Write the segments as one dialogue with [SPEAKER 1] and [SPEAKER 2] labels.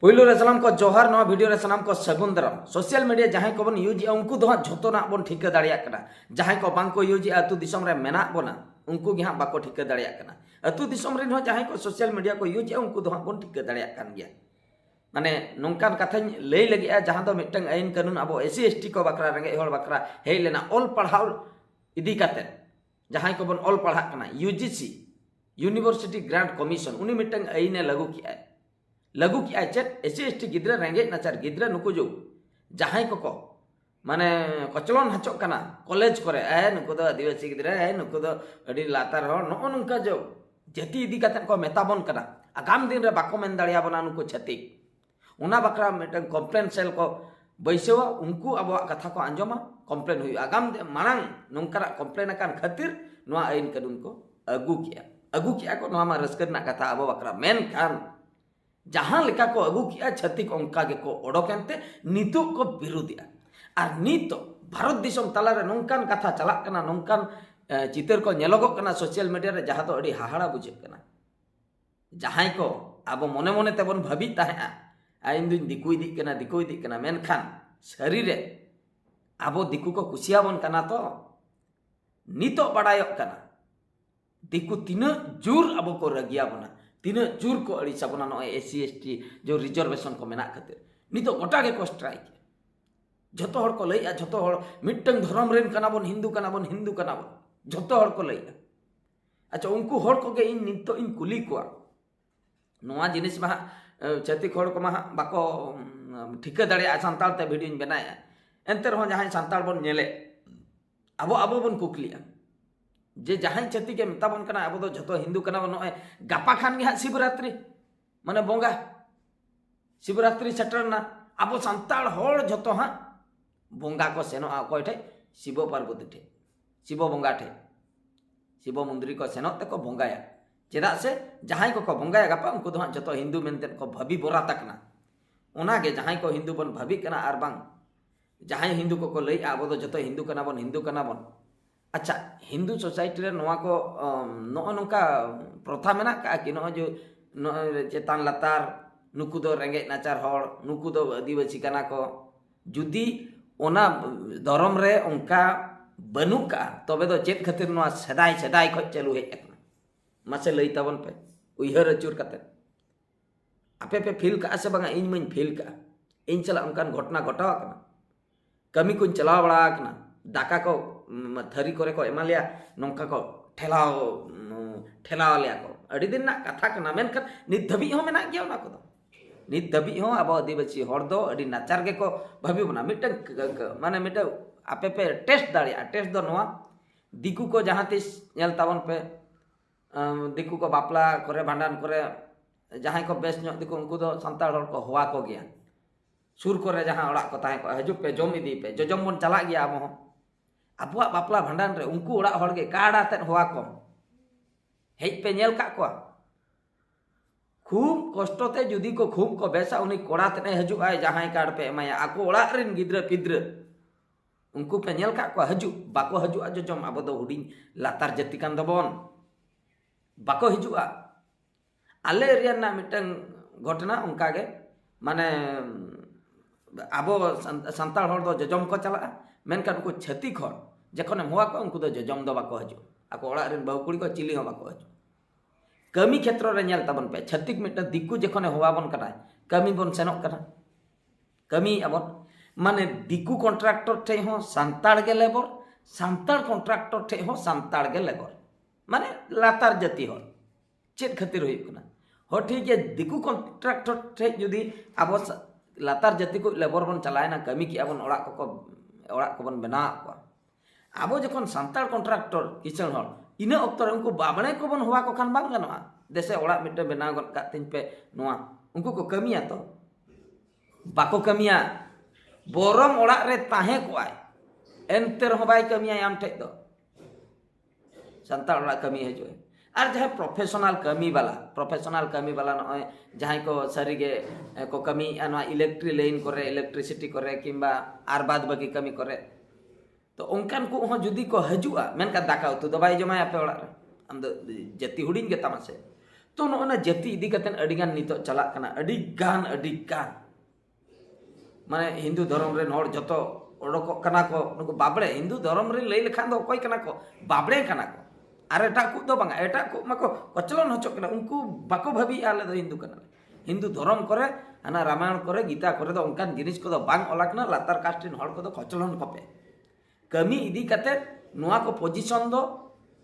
[SPEAKER 1] पहिलो रे सलाम को जोहार नवा वीडियो रे सलाम को सगुन दाराम सोशल मीडिया जहां को बन यूज उनको दो झोतना बन ठिका दाड़िया कना जहां को बांग को यूज अतु दिसम रे मेना बोना उनको गे हां बाको ठिका दाड़िया कना अतु दिसम रे हो जहां को सोशल मीडिया को यूज उनको दो बन ठिका दाड़िया कान गया माने नोंकान कथा लई लगी जहां दो मिटंग आईन कानून अब एससी एसटी को बकरा रेंगे हर बकरा हेई लेना ऑल पढ़ाव इदी काते जहां को बन ऑल पढ़ा कना यूजीसी यूनिवर्सिटी ग्रांट कमीशन उनी मिटंग आईने लागू किया चेत एससी एसटी गिद्रा रेंगे नाचार गिद्रा नुको जो जहां को माने कचलन हचो कना कॉलेज करे नुको दो आदिवासी गिद्रा नुको दो अडी लातार हो नो नुका जो जति इदी काते को मेताबन कना आगाम दिन रे बाको मेन दाड़िया बना नुको छतिक उना बकरा मिटन कंप्लेन सेल को बैसेवा उनको अब कथा को आंजमा कंप्लेन हुई आगाम मांग नोंकरा कंप्लेन अकान खातिर नोआ आईन कानून को अगू किया को नोआ मा रस्कर ना कथा अब बकरा मेन खान जहां लेका को अगू किया छतिक उनका के को ओडोकेंते नीतो को विरोधिया और नीतो भारत दिसम तला रे नोंकान कथा चला कना नोंकान चितर को नेलोगो कना सोशल मीडिया रे जहां तो अडी हाहाड़ा बुझे कना जहां को अब मने मने तेबन भाबी ताहे आइन दिन दिकु इदी कना मेनखान सरी रे अब दिकु को कुसियाबन कना तो नीतो बड़ायोक कना दिकु तीना जोर अब को रगिया बना तीना जोर को अड़ीसा बना नो एससी एसटी जो रिजर्वेशन को मेना खातिर नीतो गोटा के को स्ट्राइक जतो हर को लइया जतो हर मिटंग धर्म रेन कना बन हिंदू कना बन जतो हर को लइया अच्छा उनको हर को के इन नीतो इन कुली को नोआ जिनिस मा छतिक हर को मा बाको ठिका दाड़िया सांताल ते वीडियो बनाया एंतर हो जहां सांताल बन नेले अब बन कुकलिया जे जहां छती के मेताबन कना अब दो जतो हिंदू कना बन गापा खान गे शिवरात्रि माने बोंगा शिवरात्रि सेटरना अब सांताल हर जतो हां बोंगा को सेनो कोय ठे शिव पार्वती ठे शिव बोंगा ठे शिव मंदिर को सेनो ते को बोंगाया चेदा से जहां को बोंगाया गापा उनको दो जतो हिंदू मेनते को भाभी बोरा तकना ओना के जहां को हिंदू बन भाभी कना आर बांग जहां हिंदू को लई अब दो जतो हिंदू कना बन अच्छा हिंदू सोसाइटी रे नोआ को नो नोका प्रथा मेना का कि नो जो चेतान लातार नुकु दो रेंगे नाचार हर नुकु दो आदिवासी कना को जुदी ओना धर्म रे उनका बनु का तबे दो चेत खातिर नोआ सदाय खो चालू हे एकना मासे लई तबन पे उइहर अचुर कते आपे पे फील का से बंगा इन मन फील का इन चला उनकान घटना घटावा कना कमी को चलाव बड़ा कना दाका को थरी करे को एमा लिया नोंका को ठेलाव लिया को अड़ी दिन ना कथा कना मेनखान नित धबी हो मेना गया ना को नित धबी हो अब आदिवासी हर दो अड़ी नाचार के को भाभी बना मिटन माने मिट आपे पे टेस्ट दाड़िया टेस्ट दो नोआ दिकु को जहां तिस नेल तावन पे दिकु को बापला करे भांडान करे जहां को बेस नो दिकु उनको दो संताल हर को होवा को गया सुर करे जहां ओड़ा को ताहे को हजू पे जम इदी पे जजम बन चला गया अब अबुआ बापला भांडान रे उनको ओड़ा हर के काड़ा तेन होवा को हेज पे नेल का को खूब कष्टते जुदी को खूब को बेसा उनी कोड़ा तने हजू आय जहां कार्ड पे एमाया आको ओड़ा रिन गिद्रा पिद्रा उनको पे नेल का को हजू बाको हजू जजम अब दो हुडिंग लातार जति कान दबन बाको हजूआ आले एरिया ना मिटन घटना उनका गे माने अब संताल हर दो जजम को चला मेनकान उनको छतिक हर जखन हुआ को उनको दो जजम दो बाको हजू आको ओड़ा रिन बहु कुड़ी को चिली हो बाको हजू कमी क्षेत्र रे नेल ताबन पे छतिक मिटन दिकु जखन हुआ बन कना कमी बन सेनोक कना कमी अबन माने दिकु कॉन्ट्रैक्टर ठे हो सांताड़ के लेबर सांताड़ कॉन्ट्रैक्टर ठे हो सांताड़ के लेबर माने लातार जाति हो चेत खातिर होई कना हो ठीक है दिकु कॉन्ट्रैक्टर ठे जुदी अब लातार जाति को लेबर बन चलायना कमी की अब ओड़ा को बन बना को अब जखन सांताड़ कॉन्ट्रैक्टर किचन हर इन अक्तर उनको बाबणे को बन हुआ को खान बांग गनवा देसे ओड़ा मिटे बना गन का तिन पे नोआ उनको को कमिया तो बाको कमिया बोरम ओड़ा रे ताहे को आय एंतर हो बाय कमिया आम ठे दो सांताड़ ओड़ा कमी है जो और जहां प्रोफेशनल कमी वाला नय जहां को सरी गे को कमी अना इलेक्ट्रिक लाइन करे इलेक्ट्रिसिटी करे किंबा आर बाद बाकी कमी करे तो उनकान को हो जुदी को हजुआ मेनका दाका उतु दबाई जमाय आपे ओड़ा रे आम दो जति हुडिन गे तमा से तो नोना जाति इदी कतेन अडिगान नितो चलाक कना अडिगान माने हिंदू धर्म रे हर जतो ओडको कना को नुको बाबड़े हिंदू धर्म रे लई लेखान दो कोई कना को बाबड़े कना को आर एटा को दो बांगा एटा को माको कचलन होचो कना उनको बाको भाबी आले दो हिंदू कना हिंदू धर्म करे हाना रामायण करे गीता करे दो उनकान जिनिस को दो बांग ओलाकना लातार कास्टिन हर को दो कचलन कोपे कमी इदी कते नुआ को पोजीशन दो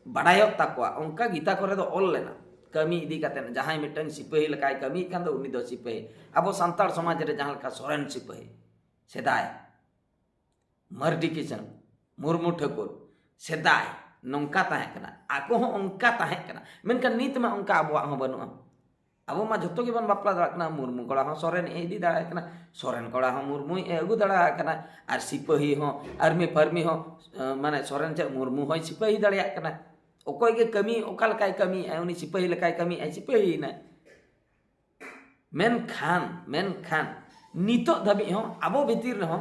[SPEAKER 1] बड़ायो ताकवा उनका गीता करे दो ऑल लेना कमी इदी कते जहां मिटन सिपाही लकाय कमी खान दो उनी दो सिपाही अब सांतार समाज रे जहां लका सोरेन सिपाही सेदाय मर्डी किशन मुर्मू ठाकुर सेदाय नौका ताहे कना आको हो उनका ताहे कना मेनका नीत मा उनका अबवा हो बनुआ अब मा जतो के बन बापला दड़ा कना मुर्मू कोड़ा हो सोरेन इदी दड़ा कना सोरेन कोड़ा हो मुर्मू अगु दड़ा कना आर सिपाही हो आर्मी फार्मी हो माने सोरेन चे मुर्मू हो सिपाही दड़ा कना ओकोय के कमी ओकाल काय कमी उनी सिपाही लकाय कमी सिपाही ना मेन खान नितो धबी हो आबो भीतिर रे हो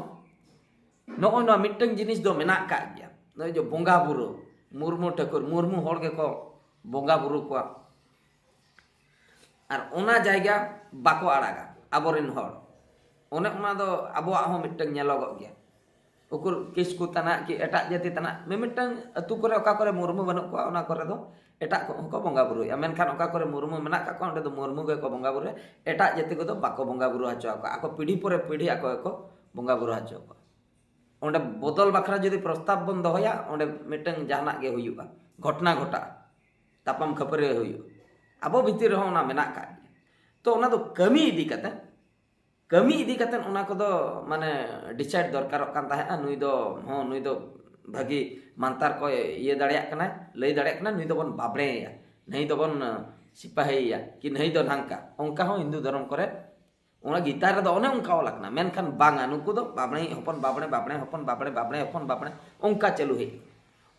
[SPEAKER 1] नो नो मिटंग जिनिस दो मेना का गया नो जो बोंगा बुरु मुर्मू ठाकुर मुर्मू होड़ के को बोंगा बुरु को आर ओना जायगा बाको आड़ागा आबोरिन होड़ ओने ओना दो आबोआ हो मिटंग नेलोग गया उकुर किसकु तना कि एटा जाति तना मिमिटंग अतु करे ओका करे मुर्मू बनु को ओना करे दो एटा को बोंगा बुरु या मेनखान ओका करे मुर्मू मेना का को ओंडे दो मुर्मू के को बोंगा बुरु एटा जाति को दो बाको बोंगा बुरु हचो ako पीढ़ी परे पीढ़ी ako को बोंगा बुरु हचो को ओंडे बदल बखरा जदि प्रस्ताव बन दोया ओंडे मिटंग जहाना गे हुयुगा घटना घटा तापम खपरे हुयु आबो भीतर हो ओना मेना का तो ओना दो कमी इदी कतेन ओना को दो माने डिसाइड दरकार कान ताहे नुई दो भागी मानतार को ये दाड़िया कना लई दाड़िया कना नुई दो बन बाबड़े या नहीं दो बन सिपाही या कि नहीं दो नांका ओंका हो हिंदू धर्म करे ओना गीता रे दो ओने ओंका ओलाकना मेनखान बांगा नुकु दो बाबड़े हपन बाबड़े ओंका चलू हे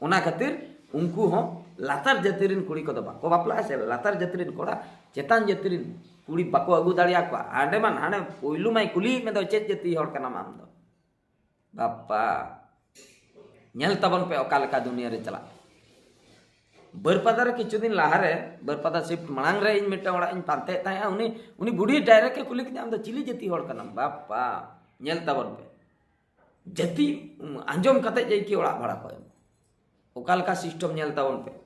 [SPEAKER 1] ओना खातिर उनको हो लातार जातिरिन कुड़ी को दो बाको बापला से लातार जातिरिन कोड़ा चेतान जातिरिन कुड़ी बाको अगु दाड़िया को आंडे मान हाने पोइलु माई कुली में दो चेत जाति हड़ कना माम दो बापा नेल तबन पे ओका लेका दुनिया रे चला बरपदा रे किछु दिन लाहारे बरपदा शिफ्ट मणांग रे इन मिटा ओड़ा इन पानते ताया उनी बुढ़ी डायरेक्ट के कुली के आम दो चिली जाति हड़ कना बापा नेल तबन पे जाति आंजम कते जई की ओड़ा भाड़ा को ओका लेका सिस्टम नेल तबन पे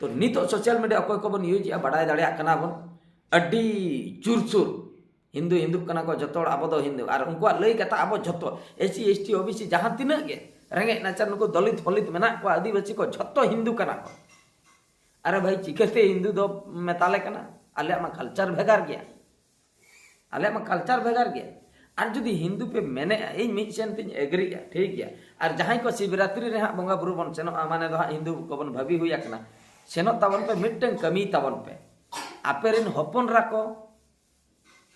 [SPEAKER 1] तो नितो सोशल मीडिया अकोय को बन यूज या बड़ाय दाड़िया कना बन अड्डी चुरचुर हिंदू कना को जतो अब दो हिंदू और उनको लई कथा अब जतो एससी एसटी ओबीसी जहां तिना के रेंगे नाचार नुको दलित फलित मेना को आदिवासी को जतो हिंदू कना को अरे भाई चिकते हिंदू दो मेताले कना आले मा कल्चर भेगार गया और जुदी हिंदू पे मैंने इन मिशन तिन एग्री गया ठीक गया और जहां को शिवरात्रि रे हा बंगा बुरु बन सेनो माने दो हिंदू को बन भाभी हुया कना सेनो तावन पे मिटन कमी तावन पे आपेरिन हपन राको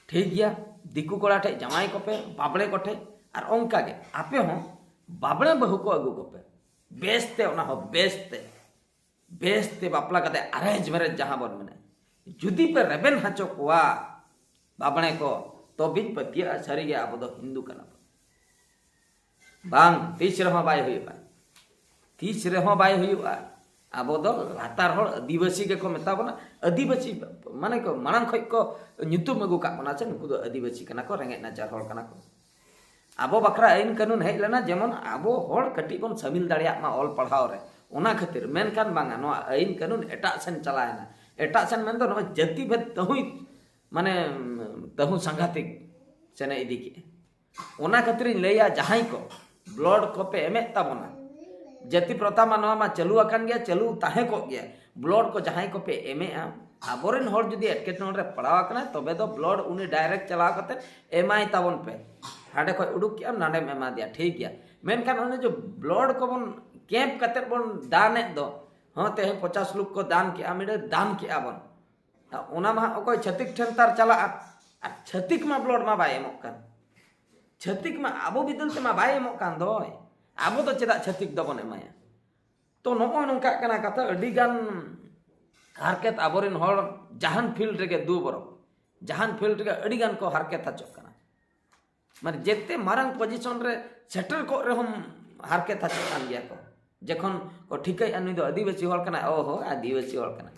[SPEAKER 1] ठीक गया दिकु कोड़ा ठे जमाई को पे बाबड़े को ठे और ओंका के आपे हो बाबड़े बहु को अगु को पे बेस्ते ओना हो बेस्ते बापला कते अरेंज मैरेज जहां बन मने जुदी पे रेबेन हाचो कोआ बाबड़े को तो बिन पतिया सरी गया अब दो हिंदू कना बांग तीस रहो बाय हुआ अब दो लातार हड़ आदिवासी के को मेता बना आदिवासी माने को मानन खय को nyutum अगु का बना से नुकु दो आदिवासी कना को रेंगे नाचार हड़ कना को आबो बकरा आईन कानून हेज लेना जेमन आबो हड़ कटी बन शामिल दाड़िया मा ऑल पढ़ाव रे ओना खातिर मेनखान बांगा नो आईन कानून एटा सेन चलायना एटा सेन मेन दो नो जाति भेद तहुई माने तहु संघातिक सेने इदी के ओना खातिर लैया जहाई को ब्लड को पे एमे ताबना जाति प्रथा मानवा मा चालू आकान गया चालू ताहे को गया ब्लड को जहाई को पे एमे आबोरेन हर जुदी एटकेटन रे पड़ाव आकना तबे दो ब्लड उनी डायरेक्ट चला करते एमआई ताबन पे हाडे को उडुक के नाडे में एमा दिया ठीक गया मेनखान उनी जो ब्लड को बन कैंप करते बन दाने दो हां ते 50 लोग को दान के आमिडे दान के आबन ओना मा ओको छतिक ठेंतार चला छतिक मा ब्लड मा बाय एमक कान छतिक मा आबो बिदल ते मा बाय एमक कान दोय आबो तो चेदा छतिक दबन एमाया तो नो नंका कना कथा अडी गान हारकेत आबोरेन हर जहान फील्ड रे दू बरो जहान फील्ड रे अडी गान को हारकेत हचो कना माने जेते मारंग पोजीशन रे सेटल को रे हम हारकेत हचो कान गया को जखन को ठीकई अनु दो आदिवासी हल कना ओहो आदिवासी हल कना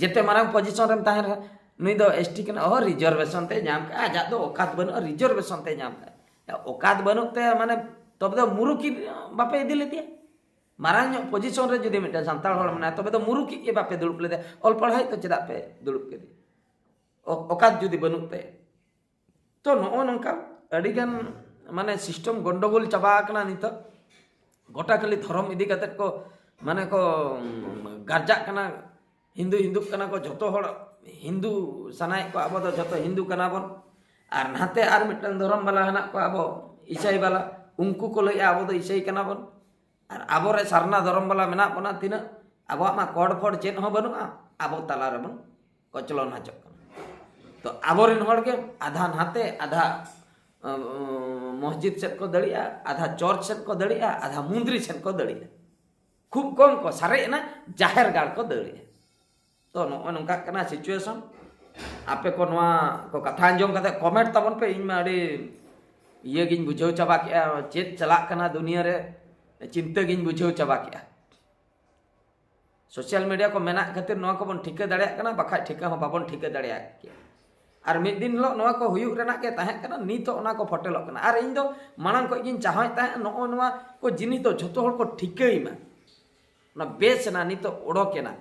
[SPEAKER 1] जेते मारंग पोजीशन रे ताहे नुई दो एसटी कना ओ रिजर्वेशन ते नाम का आजा दो औकात बनु रिजर्वेशन ते नाम का औकात बनु ते माने तब दो मुरुकी बापे इदी लेतिया मारांग पोजीशन रे जुदी मिटा संताल हल मना तबे तो मुरुकी के बापे दुड़ुप लेते ऑल पढ़ाई तो चेदा पे दुड़ुप के दी औकात जुदी बनु ते तो नो नंका अडिगन माने सिस्टम गंडगोल चाबा कना नित गोटा खाली धर्म इदी कते को माने को गार्जा कना हिंदू हिंदू कना को जतो हड़ हिंदू सनाय को अब तो जतो हिंदू कना बन और नाते आर मिटन धर्म वाला हना को अब ईसाई वाला उनको को लय अब तो ईसाई कना बन और अब रे सरना धर्म वाला मेना बना तिना अब मा कोड फोड चेन हो बनुआ अब तला रे बन कचलन हाचक तो आबोरिन हड़ के आधा नाते आधा मस्जिद सेट को दड़िया आधा चर्च सेट को दड़िया आधा मुंद्री सेट को दड़िया खूब कम को सारे ना जाहिर गाड़ को दड़िया तो नौका कना सिचुएशन आपे को नवा को कथा अंजम कते कमेंट तबन पे इन माड़ी ये गिन बुझाव चाबा के चेत चला कना दुनिया रे चिंता गिन बुझाव चाबा के सोशल मीडिया को मेना खातिर नवा को बन ठिका दाड़िया कना बखा ठिका हो बाबन ठिका दाड़िया के और मिद दिन लो नवा को हुयुग रेना के ताहे कना नीतो ओना को फोटेलो कना और इन दो मानन को गिन चाहय ताहे नो नवा को जिनी तो झतो हर को ठिकाई मा ना बेस ना नीतो ओडो केना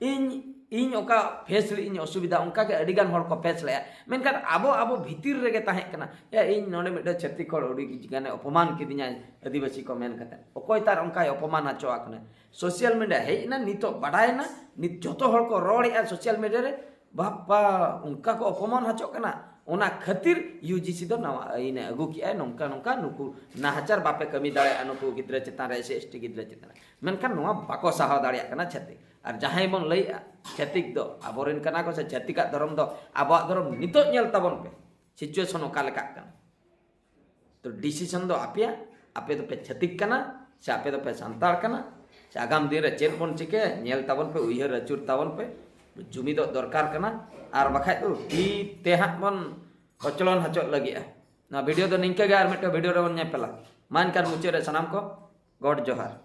[SPEAKER 1] इन ओका फेस इन असुविधा उनका के अडिगान हर को फेस ले मेनखान आबो आबो भीतिर रेगे ताहे कना या इन नोडे मिटे छत्ती खड़ ओडी गाने अपमान किदिया आदिवासी को मेन कते ओकोय तार उनका अपमान आचोआ कने सोशल मीडिया हे ना नीतो बाडाय ना नित जतो हर को रोड़िया सोशल मीडिया रे बापा उनका को अपमान हाचो कना ओना खातिर यूजीसी दो नवा इन अगु किया नोंका नोंका नुकु नाहचार बापे कमी दाड़े नुकु गिद्रा चितान रे एसटी गिद्रा चितान मेनखान नवा बाको साहा दाड़िया कना छत्ती और जहां बन लई छत्तिक दो आबोरेन कना को से छत्तिका धर्म दो आबो धर्म नितो नेल ताबन पे सिचुएशन ओका लेका कना तो डिसीजन दो आपे तो पे छत्तिक कना से आपे तो पे संताल कना से आगाम दिन रे चेन बन चिके नेल ताबन पे उयहर अचुर ताबन पे जुमी दो दरकार कना और बखाय तो ती तेहा बन कचलन हचो लगिया ना वीडियो दो निंके गे और मिटो वीडियो रे बन नेपेला मान कर मुचे रे सनाम को गॉड जोहार।